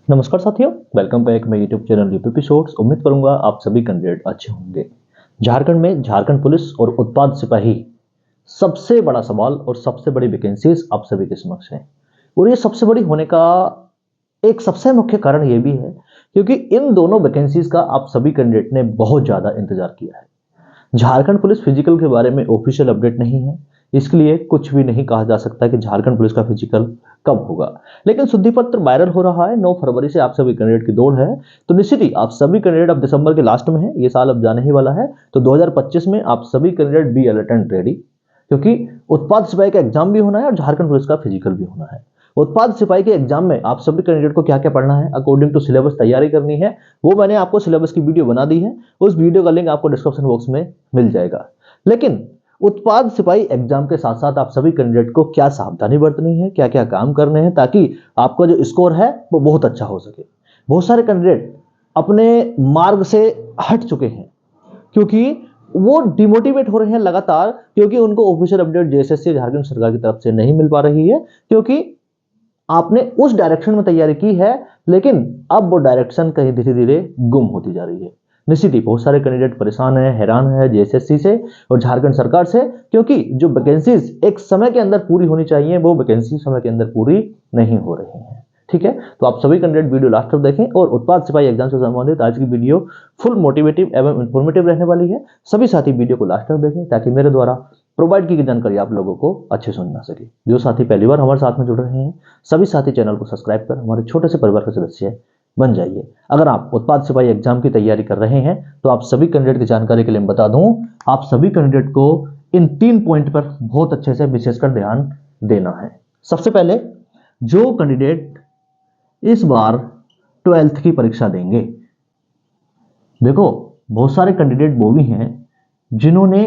नमस्कार साथियों, welcome back my YouTube channel UP shorts. उम्मीद करूंगा आप सभी कैंडिडेट अच्छे होंगे। झारखंड में झारखंड पुलिस और उत्पाद सिपाही सबसे बड़ा सवाल और सबसे बड़ी वैकेंसीज आप सभी के समक्ष है। और ये सबसे बड़ी होने का एक सबसे मुख्य कारण ये भी है क्योंकि इन दोनों वैकेंसीज का आप सभी कैंडिडेट ने बहुत ज्यादा इंतजार किया है। झारखंड पुलिस फिजिकल के बारे में ऑफिशियल अपडेट नहीं है, इसके लिए कुछ भी नहीं कहा जा सकता कि झारखंड पुलिस का फिजिकल कब होगा। लेकिन शुद्धि पत्र वायरल हो रहा है, 9 फरवरी से आप सभी कैंडिडेट की दौड़ है। तो निश्चित ही आप सभी कैंडिडेट अब दिसंबर के लास्ट में है, ये साल अब जाने ही वाला है। तो 2025 में आप सभी candidate be alert and ready, क्योंकि उत्पाद सिपाही का एग्जाम भी होना है और झारखंड पुलिस का फिजिकल भी होना है। उत्पाद सिपाही के एग्जाम में आप सभी कैंडिडेट को क्या क्या पढ़ना है, अकॉर्डिंग टू सिलेबस तैयारी करनी है, वो मैंने आपको सिलेबस की वीडियो बना दी है। उस वीडियो का लिंक आपको डिस्क्रिप्शन बॉक्स में मिल जाएगा। लेकिन उत्पाद सिपाही एग्जाम के साथ साथ आप सभी कैंडिडेट को क्या सावधानी बरतनी है, क्या क्या काम करने हैं ताकि आपका जो स्कोर है वो बहुत अच्छा हो सके। बहुत सारे कैंडिडेट अपने मार्ग से हट चुके हैं क्योंकि वो डिमोटिवेट हो रहे हैं लगातार, क्योंकि उनको ऑफिशियल अपडेट जेएसएससी झारखंड सरकार की तरफ से नहीं मिल पा रही है, क्योंकि आपने उस डायरेक्शन में तैयारी की है लेकिन अब वो डायरेक्शन कहीं धीरे धीरे गुम होती जा रही है। निश्चित ही बहुत सारे कैंडिडेट परेशान है, हैरान है जेएसएससी से और झारखंड सरकार से, क्योंकि जो वैकेंसीज एक समय के अंदर पूरी होनी चाहिए वो वैकेंसी समय के अंदर पूरी नहीं हो रही है। ठीक है, तो आप सभी कैंडिडेट वीडियो लास्ट तक देखें और उत्पाद सिपाही एग्जाम से संबंधित आज की वीडियो फुल मोटिवेटिव एवं इंफॉर्मेटिव रहने वाली है। सभी साथी वीडियो को लास्ट तक देखें ताकि मेरे द्वारा प्रोवाइड की गई जानकारी आप लोगों को अच्छे सुन ना सके। जो साथी पहली बार हमारे साथ में जुड़ रहे हैं, सभी साथी चैनल को सब्सक्राइब कर हमारे छोटे से परिवार के सदस्य बन जाइए। अगर आप उत्पाद सिपाही एग्जाम की तैयारी कर रहे हैं तो आप सभी कैंडिडेट की जानकारी के लिए मैं बता दूं, आप सभी कैंडिडेट को इन 3 पॉइंट पर बहुत अच्छे से विशेषकर ध्यान देना है। सबसे पहले, जो कैंडिडेट इस बार 12th की परीक्षा देंगे, देखो बहुत सारे कैंडिडेट वो भी हैं जिन्होंने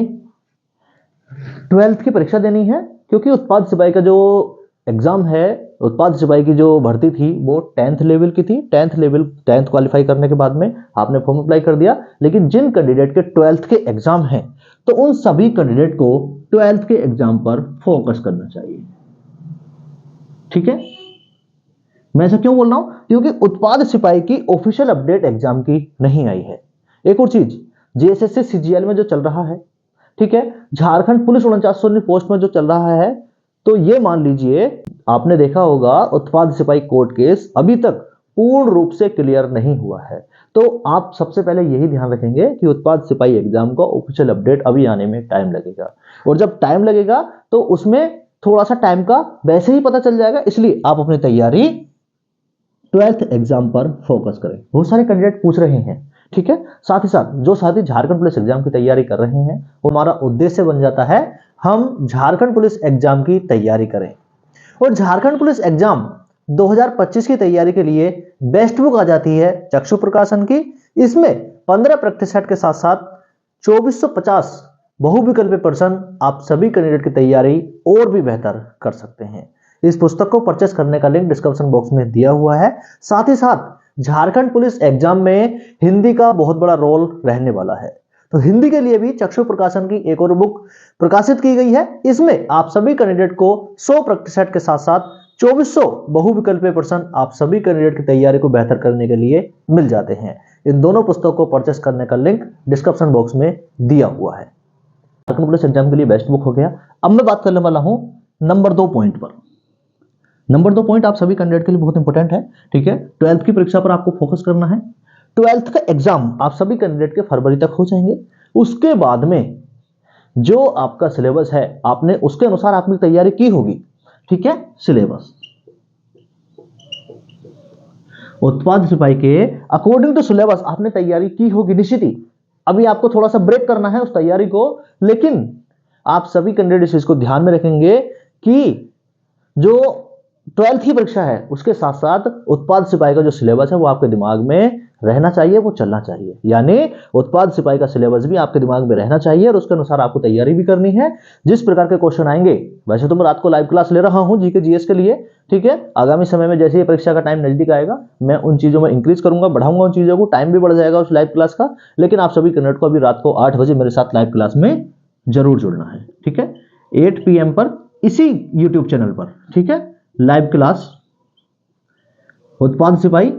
12th की परीक्षा देनी है, क्योंकि उत्पाद सिपाही का जो एग्जाम है, उत्पाद सिपाही की जो भर्ती थी वो 10th लेवल की थी। 10th क्वालिफाई करने के बाद में आपने फॉर्म अप्लाई कर दिया। लेकिन जिन कैंडिडेट के 12th के एग्जाम हैं तो उन सभी कैंडिडेट को 12th के एग्जाम पर फोकस करना चाहिए। ठीक है, मैं ऐसा क्यों बोल रहा हूं, क्योंकि उत्पाद सिपाही की ऑफिशियल अपडेट एग्जाम की नहीं आई है। एक और चीज, जेएसएससी सीजीएल में जो चल रहा है, ठीक है, झारखंड पुलिस 49 पोस्ट में जो चल रहा है, तो ये मान लीजिए आपने देखा होगा उत्पाद सिपाही कोर्ट केस अभी तक पूर्ण रूप से क्लियर नहीं हुआ है। तो आप सबसे पहले यही ध्यान रखेंगे कि उत्पाद सिपाही एग्जाम का ऑफिशियल अपडेट अभी आने में टाइम लगेगा, और जब टाइम लगेगा तो उसमें थोड़ा सा टाइम का वैसे ही पता चल जाएगा। इसलिए आप अपनी तैयारी 12th एग्जाम पर फोकस करें। बहुत सारे कैंडिडेट पूछ रहे हैं, ठीक है, साथ ही साथ जो साथी झारखंड पुलिस एग्जाम की तैयारी कर रहे हैं, वो हमारा उद्देश्य बन जाता है हम झारखंड पुलिस एग्जाम की तैयारी करें। और झारखंड पुलिस एग्जाम 2025 की तैयारी के लिए बेस्ट बुक आ जाती है चक्षु प्रकाशन की। इसमें 15% के साथ साथ 2450 बहुविकल्पी प्रश्न आप सभी कैंडिडेट की तैयारी और भी बेहतर कर सकते हैं। इस पुस्तक को परचेस करने का लिंक डिस्क्रिप्शन बॉक्स में दिया हुआ है। साथ ही साथ झारखंड पुलिस एग्जाम में हिंदी का बहुत बड़ा रोल रहने वाला है, तो हिंदी के लिए भी चक्षु प्रकाशन की एक और बुक प्रकाशित की गई है। इसमें आप सभी कैंडिडेट को 100% के साथ साथ 2400 बहुविकल्पी प्रश्न आप सभी कैंडिडेट की तैयारी को बेहतर करने के लिए मिल जाते हैं। इन दोनों पुस्तकों को परचेस करने का लिंक डिस्क्रिप्शन बॉक्स में दिया हुआ है। झारखंड पुलिस एग्जाम के लिए बेस्ट बुक हो गया। अब मैं बात करने वाला हूं नंबर 2 पॉइंट पर। नंबर 2 पॉइंट आप सभी कैंडिडेट के लिए बहुत इंपॉर्टेंट है। ठीक है, 12th की परीक्षा पर आपको फोकस करना है। 12th का एग्जाम आप सभी कैंडिडेट के फरवरी तक हो जाएंगे। उसके बाद में जो आपका सिलेबस है, आपने उसके अनुसार आपने तैयारी की होगी। ठीक है, सिलेबस उत्पाद सिपाही के अकॉर्डिंग टू सिलेबस आपने तैयारी की होगी। निश्चित ही अभी आपको थोड़ा सा ब्रेक करना है उस तैयारी को, लेकिन आप सभी कैंडिडेट इस चीज को ध्यान में रखेंगे कि जो 12th की परीक्षा है उसके साथ साथ उत्पाद सिपाही का जो सिलेबस है वो आपके दिमाग में रहना चाहिए, वो चलना चाहिए। यानी उत्पाद सिपाही का सिलेबस भी आपके दिमाग में रहना चाहिए और उसके अनुसार आपको तैयारी भी करनी है। जिस प्रकार के क्वेश्चन आएंगे, वैसे तो मैं रात को लाइव क्लास ले रहा हूं जीके जीएस के लिए, ठीक है, आगामी समय में जैसे ही परीक्षा का टाइम नजदीक आएगा मैं उन चीजों में इंक्रीज करूंगा, बढ़ाऊंगा उन चीजों को, टाइम भी बढ़ जाएगा उस लाइव क्लास का। लेकिन आप सभी कैंडिडेट को अभी रात को 8 बजे मेरे साथ लाइव क्लास में जरूर जुड़ना है। ठीक है, 8 PM पर इसी यूट्यूब चैनल पर, ठीक है, लाइव क्लास उत्पाद सिपाही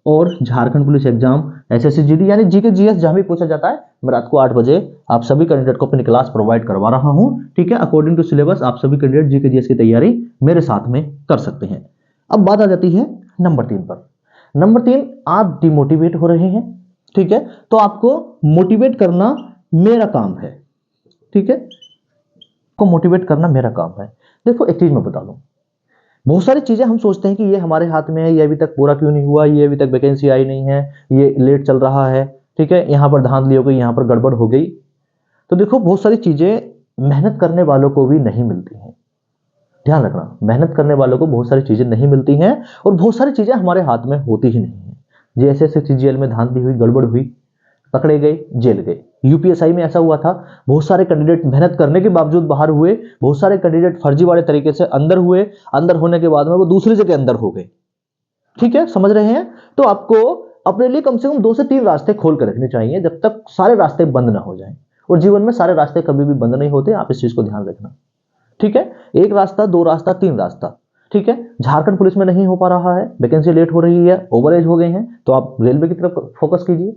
और Jharkhand police exam, SSC GD यानी जीके जीएस जहां भी पूछा जाता है, मैं रात को 8 बजे आप सभी कैंडिडेट को अपनी क्लास प्रोवाइड करवा रहा हूं। ठीक है, अकॉर्डिंग टू सिलेबस आप सभी कैंडिडेट जीके जीएस की तैयारी मेरे साथ में कर सकते हैं। अब बात आ जाती है नंबर 3 पर। नंबर 3, आप डिमोटिवेट हो रहे हैं। ठीक है, तो आपको मोटिवेट करना मेरा काम है। ठीक है, को मोटिवेट करना मेरा काम है। देखो एक चीज मैं बता दूं, बहुत सारी चीजें हम सोचते हैं कि ये हमारे हाथ में है, ये अभी तक पूरा क्यों नहीं हुआ, ये अभी तक वैकेंसी आई नहीं है, ये लेट चल रहा है। ठीक है, यहां पर धांधली हो गई, यहां पर गड़बड़ हो गई। तो देखो बहुत सारी चीजें मेहनत करने वालों को भी नहीं मिलती हैं। ध्यान रखना, मेहनत करने वालों को बहुत सारी चीजें नहीं मिलती हैं और बहुत सारी चीजें हमारे हाथ में होती ही नहीं है। जैसे सीजीएल में धांधली हुई, गड़बड़ हुई, पकड़े गए, जेल गए। यूपीएसआई में ऐसा हुआ था, बहुत सारे कैंडिडेट मेहनत करने के बावजूद बाहर हुए, बहुत सारे कैंडिडेट फर्जीवाड़े तरीके से अंदर हुए, अंदर होने के बाद में वो दूसरी जगह अंदर हो गए। ठीक है, समझ रहे हैं? तो आपको अपने लिए कम से कम 2 से 3 रास्ते खोल कर रखने चाहिए जब तक सारे रास्ते बंद ना हो जाएं। और जीवन में सारे रास्ते कभी भी बंद नहीं होते, आप इस चीज को ध्यान रखना। ठीक है, 1 रास्ता, 2 रास्ता, 3 रास्ता। ठीक है, झारखंड पुलिस में नहीं हो पा रहा है, वैकेंसी लेट हो रही है, ओवर एज हो गए हैं, तो आप रेलवे की तरफ फोकस कीजिए।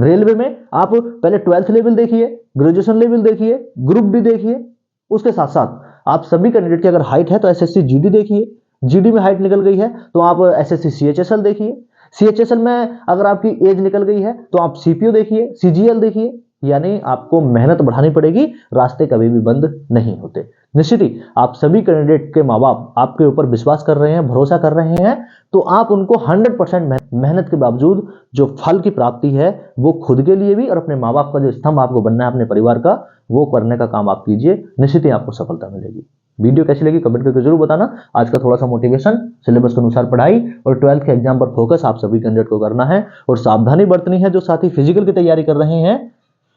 रेलवे में आप पहले 12th लेवल देखिए, ग्रेजुएशन लेवल देखिए, ग्रुप डी देखिए। उसके साथ साथ आप सभी कैंडिडेट की अगर हाइट है तो एसएससी जीडी देखिए, जीडी में हाइट निकल गई है तो आप एसएससी सीएचएसएल देखिए, सीएचएसएल में अगर आपकी एज निकल गई है तो आप सीपीओ देखिए, सीजीएल देखिए। यानी आपको मेहनत बढ़ानी पड़ेगी, रास्ते कभी भी बंद नहीं होते। निश्चित ही आप सभी कैंडिडेट के माँ बाप आपके ऊपर विश्वास कर रहे हैं, भरोसा कर रहे हैं, तो आप उनको 100% मेहनत के बावजूद जो फल की प्राप्ति है वो खुद के लिए भी और अपने माँ बाप का जो स्तंभ आपको बनना है अपने परिवार का, वो करने का काम आप कीजिए। निश्चित ही आपको सफलता मिलेगी। वीडियो कैसी लगी कमेंट करके जरूर बताना। आज का थोड़ा सा मोटिवेशन, सिलेबस के अनुसार पढ़ाई और 12th के एग्जाम पर फोकस आप सभी कैंडिडेट को करना है और सावधानी बरतनी है। जो साथी फिजिकल की तैयारी कर रहे हैं,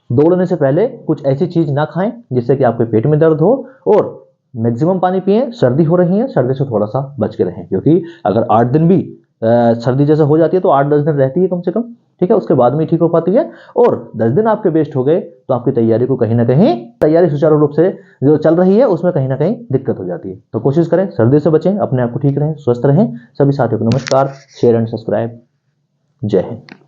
दौड़ने से पहले कुछ ऐसी चीज ना खाएं जिससे कि आपके पेट में दर्द हो, और मैक्सिमम पानी पिएं। सर्दी हो रही है, सर्दी से थोड़ा सा बच के रहें, क्योंकि अगर 8 दिन भी सर्दी जैसे हो जाती है तो 8-10 दिन रहती है कम से कम। ठीक है, उसके बाद में ठीक हो पाती है। और 10 दिन आपके वेस्ट हो गए तो आपकी तैयारी को कहीं ना कहीं, तैयारी सुचारू रूप से जो चल रही है उसमें कहीं ना कहीं दिक्कत हो जाती है। तो कोशिश करें सर्दी से बचें, अपने आप को ठीक रहें, स्वस्थ रहें। सभी साथियों को नमस्कार, शेयर एंड सब्सक्राइब। जय हिंद।